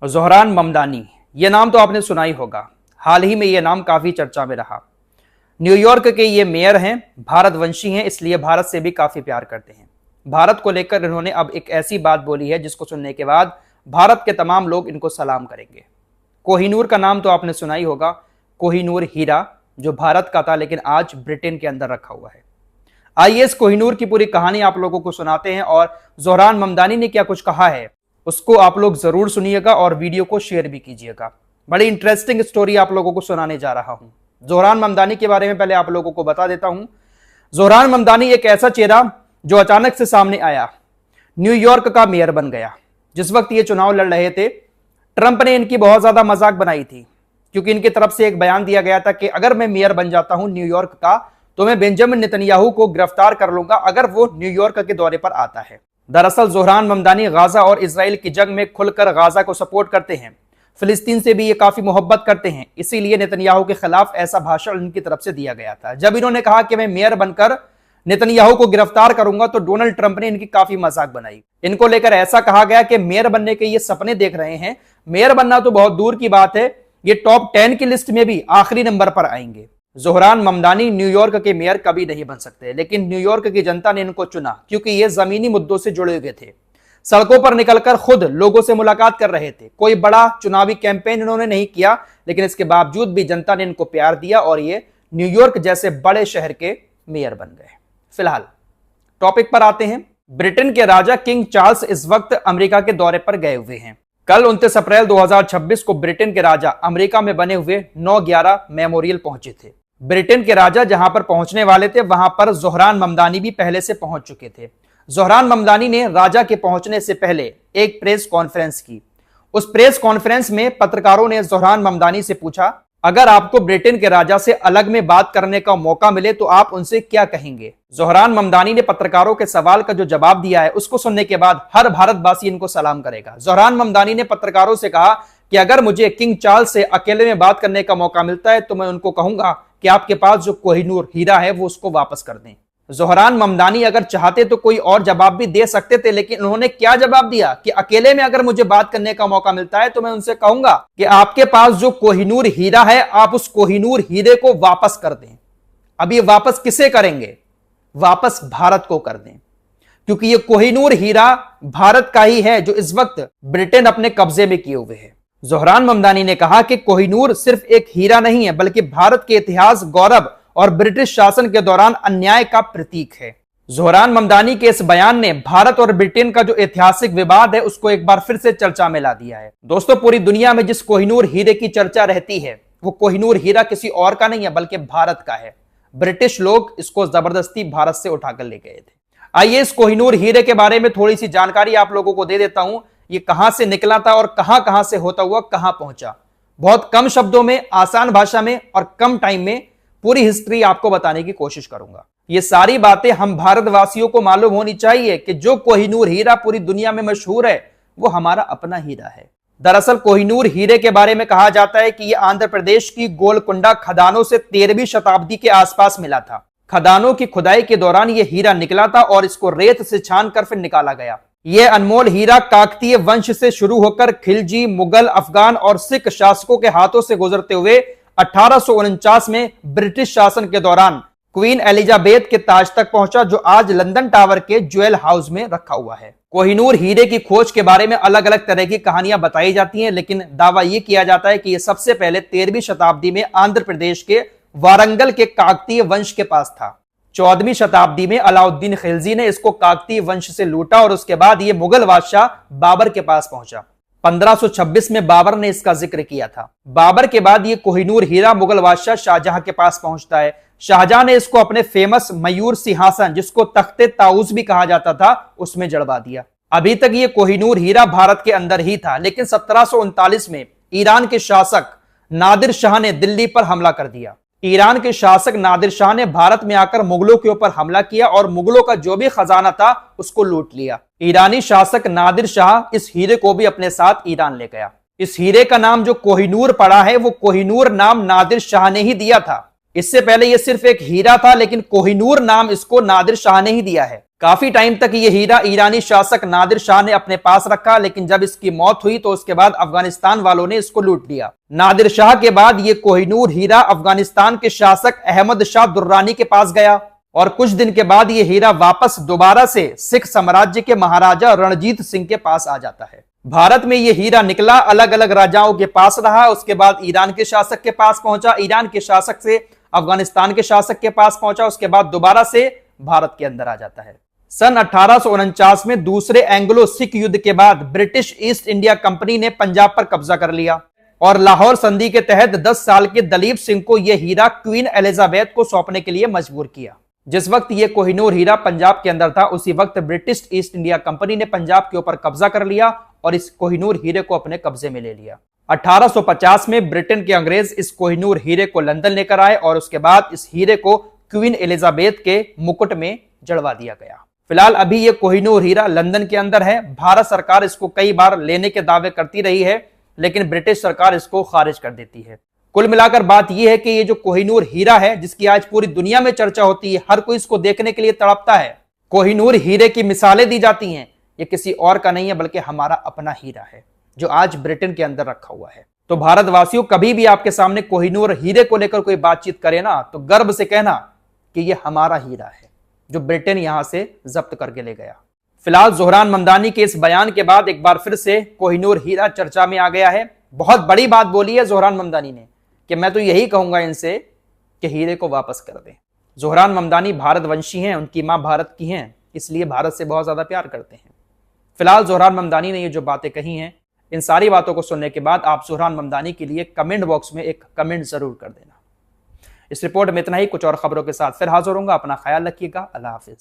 ज़ोहरान ममदानी, ये नाम तो आपने सुना ही होगा। हाल ही में ये नाम काफी चर्चा में रहा। न्यूयॉर्क के ये मेयर हैं, भारतवंशी हैं, इसलिए भारत से भी काफी प्यार करते हैं। भारत को लेकर इन्होंने अब एक ऐसी बात बोली है जिसको सुनने के बाद भारत के तमाम लोग इनको सलाम करेंगे। कोहिनूर का नाम तो आपने सुना ही होगा। कोहिनूर हीरा जो भारत का था लेकिन आज ब्रिटेन के अंदर रखा हुआ है। आइए इस कोहिनूर की पूरी कहानी आप लोगों को सुनाते हैं और ज़ोहरान ममदानी ने क्या कुछ कहा है उसको आप लोग जरूर सुनिएगा और वीडियो को शेयर भी कीजिएगा। बड़ी इंटरेस्टिंग स्टोरी आप लोगों को सुनाने जा रहा हूं। ज़ोहरान ममदानी के बारे में पहले आप लोगों को बता देता हूं। ज़ोहरान ममदानी एक ऐसा चेहरा जो अचानक से सामने आया, न्यूयॉर्क का मेयर बन गया। जिस वक्त ये चुनाव लड़ रहे थे, ट्रंप ने इनकी बहुत ज्यादा मजाक बनाई थी, क्योंकि इनकी तरफ से एक बयान दिया गया था कि अगर मैं मेयर बन जाता हूं न्यूयॉर्क का तो मैं बेंजामिन नेतन्याहू को गिरफ्तार कर लूंगा अगर वो न्यूयॉर्क के दौरे पर आता है। दरअसल ज़ोहरान ममदानी गाजा और इजराइल की जंग में खुलकर गाजा को सपोर्ट करते हैं, फिलिस्तीन से भी ये काफी मोहब्बत करते हैं, इसीलिए नेतन्याहू के खिलाफ ऐसा भाषण इनकी तरफ से दिया गया था। जब इन्होंने कहा कि मैं मेयर बनकर नेतन्याहू को गिरफ्तार करूंगा तो डोनाल्ड ट्रंप ने इनकी काफी मजाक बनाई। इनको लेकर ऐसा कहा गया कि मेयर बनने के ये सपने देख रहे हैं, मेयर बनना तो बहुत दूर की बात है, ये टॉप 10 की लिस्ट में भी आखिरी नंबर पर आएंगे। ज़ोहरान ममदानी न्यूयॉर्क के मेयर कभी नहीं बन सकते, लेकिन न्यूयॉर्क की जनता ने इनको चुना क्योंकि ये जमीनी मुद्दों से जुड़े हुए थे। सड़कों पर निकलकर खुद लोगों से मुलाकात कर रहे थे। कोई बड़ा चुनावी कैंपेन इन्होंने नहीं किया, लेकिन इसके बावजूद भी जनता ने इनको प्यार दिया और ये न्यूयॉर्क जैसे बड़े शहर के मेयर बन गए। फिलहाल टॉपिक पर आते हैं। ब्रिटेन के राजा किंग चार्ल्स इस वक्त अमेरिका के दौरे पर गए हुए हैं। कल 29 अप्रैल 2026 को ब्रिटेन के राजा अमेरिका में बने हुए 9/11 मेमोरियल पहुंचे थे। ब्रिटेन के राजा जहां पर पहुंचने वाले थे वहां पर ज़ोहरान ममदानी भी पहले से पहुंच चुके थे। ज़ोहरान ममदानी ने राजा के पहुंचने से पहले एक प्रेस कॉन्फ्रेंस की। उस प्रेस कॉन्फ्रेंस में पत्रकारों ने ज़ोहरान ममदानी से पूछा, अगर आपको ब्रिटेन के राजा से अलग में बात करने का मौका मिले तो आप उनसे क्या कहेंगे? ज़ोहरान ममदानी ने पत्रकारों के सवाल का जो जवाब दिया है उसको सुनने के बाद हर भारतवासी इनको सलाम करेगा। ज़ोहरान ममदानी ने पत्रकारों से कहा कि अगर मुझे किंग चार्ल्स से अकेले में बात करने का मौका मिलता है तो मैं उनको कहूंगा कि आपके पास जो कोहिनूर हीरा है वो उसको वापस कर दें। ज़ोहरान ममदानी अगर चाहते तो कोई और जवाब भी दे सकते थे, लेकिन उन्होंने क्या जवाब दिया कि अकेले में अगर मुझे बात करने का मौका मिलता है तो मैं उनसे कहूंगा कि आपके पास जो कोहिनूर हीरा है आप उस कोहिनूर हीरे को वापस कर दें। अब ये वापस किसे करेंगे? वापस भारत को कर दें, क्योंकि ये कोहिनूर हीरा भारत का ही है जो इस वक्त ब्रिटेन अपने कब्जे में किए हुए है। ज़ोहरान ममदानी ने कहा कि कोहिनूर सिर्फ एक हीरा नहीं है बल्कि भारत के इतिहास, गौरव और ब्रिटिश शासन के दौरान अन्याय का प्रतीक है। ज़ोहरान ममदानी के इस बयान ने भारत और ब्रिटेन का जो ऐतिहासिक विवाद है उसको एक बार फिर से चर्चा में ला दिया है। दोस्तों, पूरी दुनिया में जिस कोहिनूर हीरे की चर्चा रहती है वो कोहिनूर हीरा किसी और का नहीं है बल्कि भारत का है। ब्रिटिश लोग इसको जबरदस्ती भारत से उठाकर ले गए थे। आइए इस कोहिनूर हीरे के बारे में थोड़ी सी जानकारी आप लोगों को दे देता हूं। ये कहां से निकला था और कहां से होता हुआ कहां पहुंचा। बहुत कम शब्दों में, आसान भाषा में और कम टाइम में पूरी हिस्ट्री आपको बताने की कोशिश करूंगा। ये सारी बातें हम भारतवासियों को मालूम होनी चाहिए कि जो कोहिनूर हीरा पूरी दुनिया में मशहूर है वो हमारा अपना हीरा है। दरअसल कोहिनूर हीरे के बारे में कहा जाता है कि यह आंध्र प्रदेश की गोलकुंडा खदानों से 13वीं शताब्दी के आसपास मिला था। खदानों की खुदाई के दौरान यह हीरा निकला था और इसको रेत से छानकर फिर निकाला गया। यह अनमोल हीरा काकतीय वंश से शुरू होकर खिलजी, मुगल, अफगान और सिख शासकों के हाथों से गुजरते हुए 1849 में ब्रिटिश शासन के दौरान क्वीन एलिजाबेथ के ताज तक पहुंचा, जो आज लंदन टावर के ज्वेल हाउस में रखा हुआ है। कोहिनूर हीरे की खोज के बारे में अलग अलग तरह की कहानियां बताई जाती हैं, लेकिन दावा यह किया जाता है कि यह सबसे पहले 13वीं शताब्दी में आंध्र प्रदेश के वारंगल के काकतीय वंश के पास था। 14वीं शताब्दी में अलाउद्दीन खिलजी ने इसको काकतीय वंश से लूटा और उसके बाद यह मुगल बादशाह बाबर के पास पहुंचा। 1526 में बाबर ने इसका जिक्र किया था। बाबर के बाद ये कोहिनूर हीरा मुगल बादशाह शाहजहां के पास पहुंचता है। शाहजहां ने इसको अपने फेमस मयूर सिंहासन, जिसको तख्ते ताऊस भी कहा जाता था, उसमें जड़वा दिया। अभी तक ये कोहिनूर हीरा भारत के अंदर ही था, लेकिन 1739 में ईरान के शासक नादिर शाह ने दिल्ली पर हमला कर दिया। ईरान के शासक नादिर शाह ने भारत में आकर मुगलों के ऊपर हमला किया और मुगलों का जो भी खजाना था उसको लूट लिया। ईरानी शासक नादिर शाह इस हीरे को भी अपने साथ ईरान ले गया। इस हीरे का नाम जो कोहिनूर पड़ा है वो कोहिनूर नाम नादिर शाह ने ही दिया था। इससे पहले यह सिर्फ एक हीरा था, लेकिन कोहिनूर नाम इसको नादिर शाह ने ही दिया है। काफी टाइम तक ये हीरा ईरानी शासक नादिर शाह ने अपने पास रखा, लेकिन जब इसकी मौत हुई तो उसके बाद अफगानिस्तान वालों ने इसको लूट लिया। नादिर शाह के बाद ये कोहिनूर हीरा अफगानिस्तान के शासक अहमद शाह दुर्रानी के पास गया और कुछ दिन के बाद ये हीरा वापस दोबारा से सिख साम्राज्य के महाराजा रणजीत सिंह के पास आ जाता है। भारत में ये हीरा निकला, अलग अलग राजाओं के पास रहा, उसके बाद ईरान के शासक के पास पहुंचा, ईरान के शासक से अफगानिस्तान के शासक के पास पहुंचा, उसके बाद दोबारा से भारत के अंदर आ जाता है। सन 1849 में दूसरे एंग्लो सिख युद्ध के बाद ब्रिटिश ईस्ट इंडिया कंपनी ने पंजाब पर कब्जा कर लिया और लाहौर संधि के तहत 10 साल के दलीप सिंह को यह हीरा क्वीन एलिजाबेथ को सौंपने के लिए मजबूर किया। जिस वक्त यह कोहिनूर हीरा पंजाब के अंदर था, उसी वक्त ब्रिटिश ईस्ट इंडिया कंपनी ने पंजाब के ऊपर कब्जा कर लिया और इस कोहिनूर हीरे को अपने कब्जे में ले लिया। 1850 में ब्रिटेन के अंग्रेज इस कोहिनूर हीरे को लंदन लेकर आए और उसके बाद इस हीरे को क्वीन एलिजाबेथ के मुकुट में जड़वा दिया गया। फिलहाल अभी ये कोहिनूर हीरा लंदन के अंदर है। भारत सरकार इसको कई बार लेने के दावे करती रही है, लेकिन ब्रिटिश सरकार इसको खारिज कर देती है। कुल मिलाकर बात यह है कि ये जो कोहिनूर हीरा है, जिसकी आज पूरी दुनिया में चर्चा होती है, हर कोई इसको देखने के लिए तड़पता है, कोहिनूर हीरे की मिसालें दी जाती हैं, ये किसी और का नहीं है बल्कि हमारा अपना हीरा है जो आज ब्रिटेन के अंदर रखा हुआ है। तो भारतवासियों, कभी भी आपके सामने कोहिनूर हीरे को लेकर कोई बातचीत करे ना, तो गर्व से कहना कि ये हमारा हीरा है जो ब्रिटेन यहां से जब्त करके ले गया। फिलहाल जोहरान ममदानी के इस बयान के बाद एक बार फिर से कोहिनूर हीरा चर्चा में आ गया है। बहुत बड़ी बात बोली है जोहरान ममदानी ने कि मैं तो यही कहूंगा इनसे कि हीरे को वापस कर दें। जोहरान ममदानी भारतवंशी हैं, उनकी मां भारत की हैं, इसलिए भारत से बहुत ज्यादा प्यार करते हैं। फिलहाल जोहरान ममदानी ने ये जो बातें कही हैं, इन सारी बातों को सुनने के बाद आप जोहरान ममदानी के लिए कमेंट बॉक्स में एक कमेंट जरूर कर देना। इस रिपोर्ट में इतना ही। कुछ और खबरों के साथ फिर हाजिर होऊंगा। अपना ख्याल रखिएगा। अल्लाह हाफिज।